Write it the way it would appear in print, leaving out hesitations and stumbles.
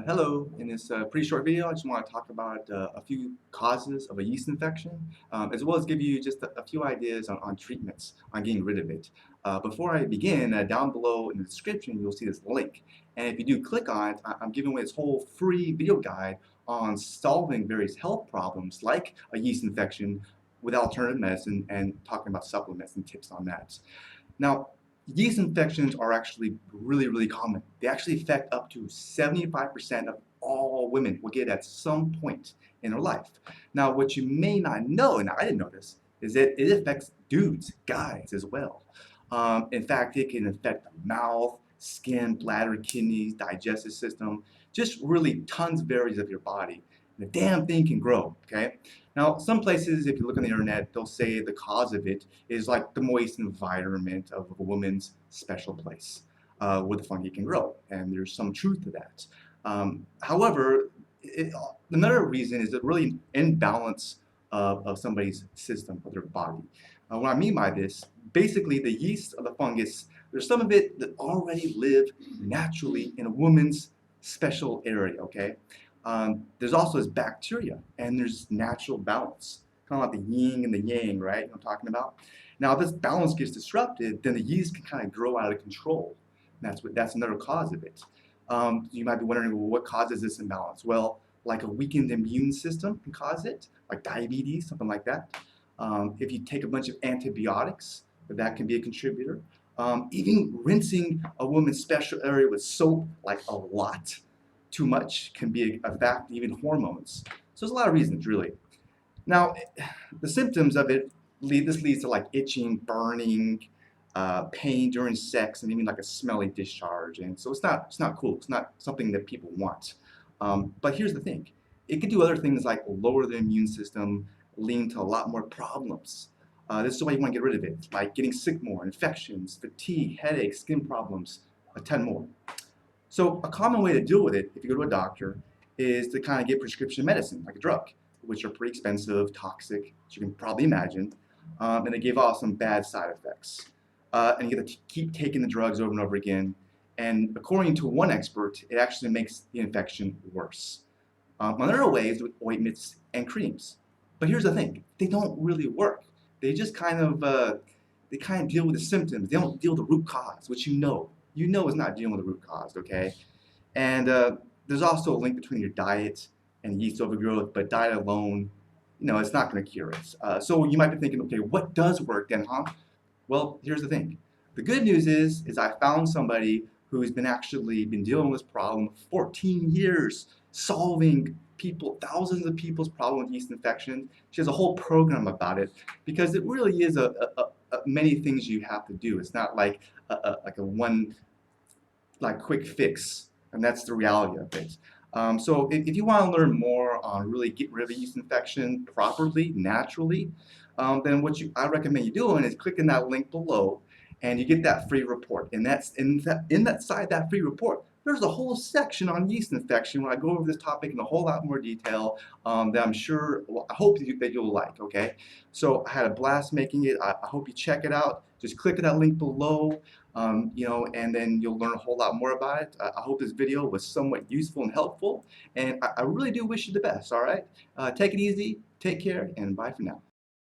Hello, in this pretty short video, I just want to talk about a few causes of a yeast infection, as well as give you just a few ideas on treatments, on getting rid of it. Before I begin, down below in the description, you'll see this link. And if you do click on it, I'm giving away this whole free video guide on solving various health problems like a yeast infection with alternative medicine and talking about supplements and tips on that. Now, yeast infections are actually really common. They actually affect up to 75% of all women will get it at some point in their life. Now, what you may not know, and I didn't know this, is that it affects dudes, guys as well. In fact, it can affect the mouth, skin, bladder, kidneys, digestive system, just really tons of areas of your body. The damn thing can grow, okay? Now, some places, if you look on the internet, they'll say the cause of it is like the moist environment of a woman's special place where the fungi can grow, and there's some truth to that. However, another reason is that really imbalance of somebody's system, of their body. What I mean by this, basically the yeast of the fungus, there's some of it that already live naturally in a woman's special area, okay? There's also this bacteria, and there's natural balance, kind of like the yin and the yang, right? You know what I'm talking about? Now, if this balance gets disrupted, then the yeast can kind of grow out of control. And that's another cause of it. You might be wondering, well, what causes this imbalance? Well, like a weakened immune system can cause it, like diabetes, something like that. If you take a bunch of antibiotics, that can be a contributor. Even rinsing a woman's special area with soap, like a lot, too much can be a fact, even hormones. So there's a lot of reasons, really. Now, the symptoms of it this leads to like itching, burning, pain during sex, and even like a smelly discharge. And so it's not cool. It's not something that people want. But here's the thing: it could do other things like lower the immune system, leading to a lot more problems. This is why you want to get rid of it, like getting sick more, infections, fatigue, headaches, skin problems, a ton more. So a common way to deal with it, if you go to a doctor, is to kind of get prescription medicine, like a drug, which are pretty expensive, toxic, as you can probably imagine, and they give off some bad side effects. And you get to keep taking the drugs over and over again, and according to one expert, it actually makes the infection worse. Another way is with ointments and creams. But here's the thing, they don't really work. They just kind of deal with the symptoms. They don't deal with the root cause, which you know. You know it's not dealing with the root cause, okay? And there's also a link between your diet and yeast overgrowth, but diet alone, it's not going to cure it. So you might be thinking, okay, what does work then, huh? Well, here's the thing. The good news is I found somebody who's actually been dealing with this problem for 14 years, solving thousands of people's problem with yeast infection. She has a whole program about it because it really is many things you have to do. It's not like a one quick fix, and that's the reality of it. So if you want to learn more on really getting rid of a yeast infection properly, naturally, then what I recommend you doing is clicking that link below, and you get that free report. And that's in that free report, there's a whole section on yeast infection where I go over this topic in a whole lot more detail that I'm sure, well, I hope that you'll like, okay? So I had a blast making it. I hope you check it out. Just click that link below, and then you'll learn a whole lot more about it. I hope this video was somewhat useful and helpful, and I really do wish you the best, all right? Take it easy, take care, and bye for now.